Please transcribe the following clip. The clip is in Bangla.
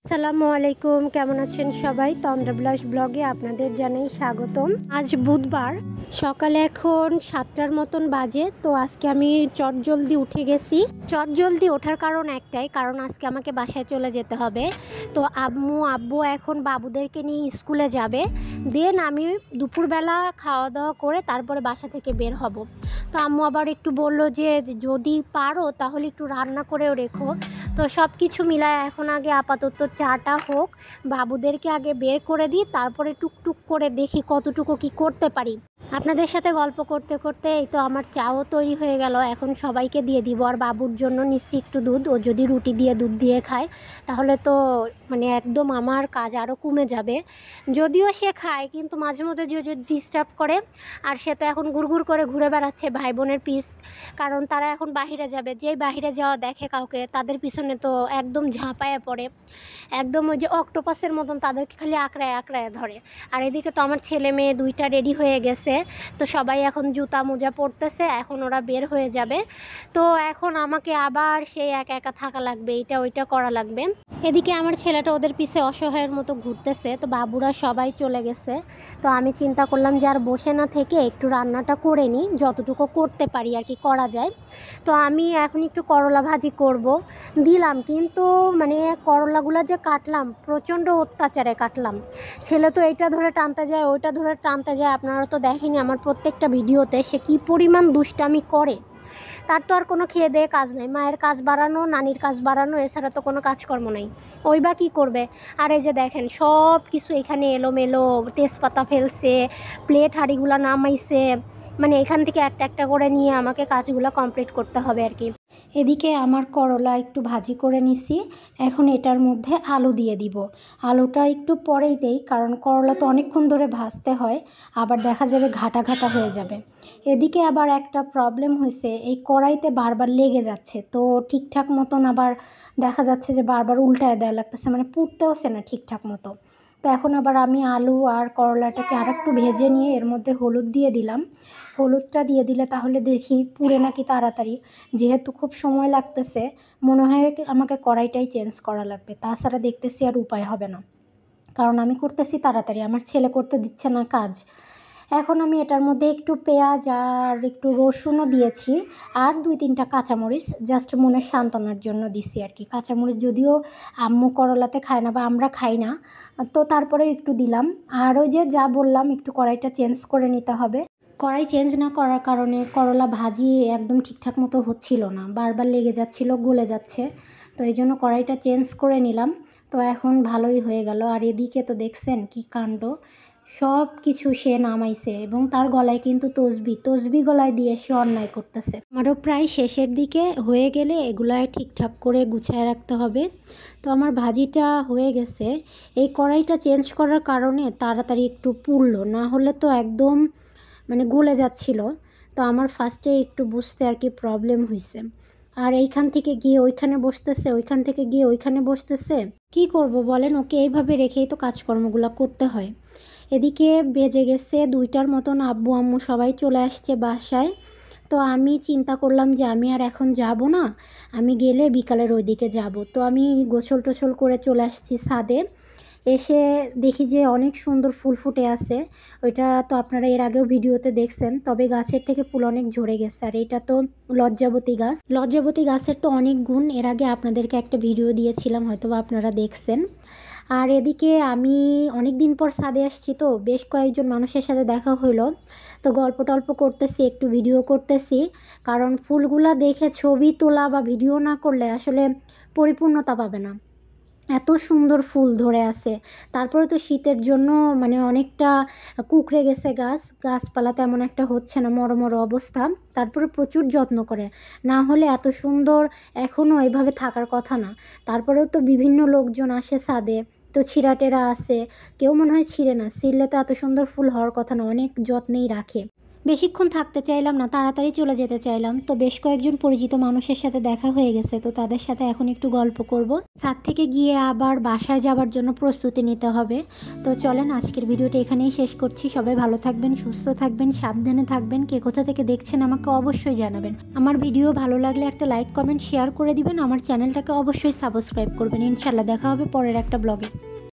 আসসালামু আলাইকুম, কেমন আছেন সবাই? তন্দ্রাবিলাস ব্লগে আপনাদের জানাই স্বাগতম। আজ বুধবার, সকালে এখন 7টার মতন বাজে। তো আজকে আমি চটজলদি উঠে গেছি। চটজলদি ওঠার কারণ একটাই, কারণ আজকে আমাকে বাসায় চলে যেতে হবে। তো আব্বু এখন বাবুদেরকে নিয়ে স্কুলে যাবে। দেন আমি দুপুরবেলা খাওয়া দাওয়া করে তারপরে বাসা থেকে বের হব। তো আম্মু আবার একটু বললো যে যদি পারো তাহলে একটু রান্না করেও রেখো। তো সব কিছু মিলায় এখন আগে আপাতত চাটা হোক, বাবুদেরকে আগে বের করে দিই, তারপরে টুকটুক করে দেখি কতটুকু কি করতে পারি। আপনাদের সাথে গল্প করতে করতে এই তো আমার চাও তৈরি হয়ে গেল। এখন সবাইকে দিয়ে দিব। আর বাবুর জন্য নিচ্ছি একটু দুধ। ও যদি রুটি দিয়ে দুধ দিয়ে খায় তাহলে তো একদম আমার কাজ আরও কমে যাবে। যদিও সে খায়, কিন্তু মাঝে মধ্যে যে ডিস্টার্ব করে। আর সে তো এখন ঘুরঘুর করে ঘুরে বেড়াচ্ছে ভাই বোনের পিস, কারণ তারা এখন বাহিরে যাবে। যেই বাহিরে যাওয়া দেখে কাউকে, তাদের পিছনে তো একদম ঝাঁপায়ে পড়ে, একদম ওই যে অক্টোপাসের মতন তাদেরকে খালি আঁকড়ায় আঁকড়ায় ধরে। আর এদিকে তো আমার ছেলে মেয়ে দুইটা রেডি হয়ে গেছে। তো সবাই এখন জুতা মোজা পরতেছে, এখন ওরা বের হয়ে যাবে। তো এখন আমাকে আবার সেই একা একা থাকা লাগবে, এটা ওইটা করা লাগবে। এদিকে আমার ছেলেটা ওদের পিছে অসহায়ের মতো ঘুরতেছে। তো বাবুরা সবাই চলে গেছে। তো আমি চিন্তা করলাম যে আর বসে না থেকে একটু রান্নাটা করে নিই, যতটুকু করতে পারি আর কি করা যায়। তো আমি এখন একটু করলা ভাজি করব দিলাম, কিন্তু করলাগুলো যে কাটলাম প্রচণ্ড অত্যাচারে কাটলাম। ছেলে তো এইটা ধরে টানতে যায়, ওইটা ধরে টানতে যায়। আপনারা তো দেখেনি আমার প্রত্যেকটা ভিডিওতে সে কী পরিমাণ দুষ্টামি করে। তার তো আর কোনো খেয়ে দেয়ে কাজ নেই, মায়ের কাজ বাড়ানো, নানির কাজ বাড়ানো, এছাড়া তো কোনো কাজকর্ম নেই। ওই বা কী করবে। আর এই যে দেখেন সব কিছু এখানে এলোমেলো, তেজপাতা ফেলছে, প্লেট হাঁড়িগুলো নামাইছে। এখান থেকে একটা একটা করে নিয়ে আমাকে কাজগুলো কমপ্লিট করতে হবে আর কি। এদিকে আমার করলা একটু ভাজি করে নিছি। এখন এটার মধ্যে আলু দিয়ে দিব। আলুটা একটু পরেই দেই, কারণ করলা তো অনেকক্ষণ ধরে ভাজতে হয়, আবার দেখা যাবে ঘাটা ঘাটা হয়ে যাবে। এদিকে আবার একটা প্রবলেম হয়েছে, এই কড়াইতে বারবার লেগে যাচ্ছে। তো ঠিকঠাক মতন আবার দেখা যাচ্ছে যে বারবার উল্টায় দেওয়া লাগতেছে, পুড়তেওছে না ঠিকঠাক মতো। তো এখন আবার আমি আলু আর করলাটাকে আরেকটু ভেজে নিয়ে এর মধ্যে হলুদ দিয়ে দিলাম। হলুদটা দিয়ে দিলে তাহলে দেখি পুড়ে নাকি তাড়াতাড়ি। যেহেতু খুব সময় লাগতেছে, মনে হয় আমাকে কড়াইটাই চেঞ্জ করা লাগবে, তাছাড়া দেখতেছি আর উপায় হবে না। কারণ আমি করতেছি তাড়াতাড়ি, আমার ছেলে করতে দিচ্ছে না কাজ। এখন আমি এটার মধ্যে একটু পেঁয়াজ আর একটু রসুনও দিয়েছি, আর 2-3টা কাঁচামরিচ জাস্ট মনের সান্ত্বনার জন্য দিছি আর কি। কাঁচামরিচ যদিও আম্মু করলাতে খায় না বা আমরা খাই না, তো তারপরে একটু দিলাম। আর ওই যে যা বললাম, একটু কড়াইটা চেঞ্জ করে নিতে হবে। কড়াই চেঞ্জ না করার কারণে করলা ভাজি একদম ঠিকঠাক মতো হচ্ছিল না, বারবার লেগে যাচ্ছিল, গলে যাচ্ছে। তো এই জন্য কড়াইটা চেঞ্জ করে নিলাম। তো এখন ভালোই হয়ে গেল। আর এদিকে তো দেখছেন কি কাণ্ড, সব কিছু সে নামাইছে, এবং তার গলায় কিন্তু তসবি গলায় দিয়ে সে অন্যায় করতেছে। আমারও প্রায় শেষের দিকে হয়ে গেলে এগুলাই ঠিকঠাক করে গুছায় রাখতে হবে। তো আমার ভাজিটা হয়ে গেছে। এই কড়াইটা চেঞ্জ করার কারণে তাড়াতাড়ি একটু পুড়লো, না হলে তো একদম গলে যাচ্ছিল। তো আমার ফার্স্টে একটু বুঝতে আর কি প্রবলেম হয়েছে। আর এইখান থেকে গিয়ে ওইখানে বসতেছে, ওইখান থেকে গিয়ে ওইখানে বসতেছে। কি করব বলেন, ওকে এইভাবে রেখেই তো কাজকর্মগুলো করতে হয়। এদিকে বেজে গেছে 2টার মতন, আব্বু আম্মু সবাই চলে আসছে বাসায়। তো আমি চিন্তা করলাম যে আমি আর এখন যাব না, আমি গেলে বিকালের ওই দিকে যাব। তো আমি গোসল টোসল করে চলে আসছি ছাদে। এসে দেখি যে অনেক সুন্দর ফুল ফুটে আছে। ওইটা তো আপনারা এর আগেও ভিডিওতে দেখছেন, তবে গাছের থেকে ফুল অনেক ঝরে গেছে। আর এটা তো লজ্জাবতী গাছ। লজ্জাবতী গাছের তো অনেক গুণ, এর আগে আপনাদেরকে একটা ভিডিও দিয়েছিলাম, হয়তো আপনারা দেখছেন। আর এদিকে আমি অনেক দিন পর ছাদে আসছি, তো বেশ কয়েকজন মানুষের সাথে দেখা হলো। তো গল্প টল্প করতেছি, একটু ভিডিও করতেছি, কারণ ফুলগুলা দেখে ছবি তোলা বা ভিডিও না করলে আসলে পরিপূর্ণতা পাবে না। এত সুন্দর ফুল ধরে আছে। তারপরে তো শীতের জন্য অনেকটা কুঁকড়ে গেছে গাছপালা তেমন একটা হচ্ছে না, মরমর অবস্থা। তারপরে প্রচুর যত্ন করে, না হলে এত সুন্দর এখনও এভাবে থাকার কথা না। তারপরেও তো বিভিন্ন লোকজন আসে ছাদে, তো ছিঁড়াটেরা আছে, কেউ মনে হয় ছিঁড়ে না, ছিঁড়লে তো এত সুন্দর ফুল হওয়ার কথা না, অনেক যত্নেই রাখে। বেশিক্ষণ থাকতে চাইলাম না, তাড়াতাড়ি চলে যেতে চাইলাম। তো বেশ কয়েকজন পরিচিত মানুষের সাথে দেখা হয়ে গেছে, তো তাদের সাথে এখন একটু গল্প করব। ছাদ থেকে গিয়ে আবার বাসায় যাবার জন্য প্রস্তুতি নিতে হবে। তো চলেন আজকের ভিডিওটা এখানেই শেষ করছি। সবাই ভালো থাকবেন, সুস্থ থাকবেন, সাবধানে থাকবেন। কে কোথা থেকে দেখছেন আমাকে অবশ্যই জানাবেন। আমার ভিডিও ভালো লাগলে একটা লাইক, কমেন্ট, শেয়ার করে দিবেন। আমার চ্যানেলটাকে অবশ্যই সাবস্ক্রাইব করবেন। ইনশাল্লাহ দেখা হবে পরের একটা ব্লগে।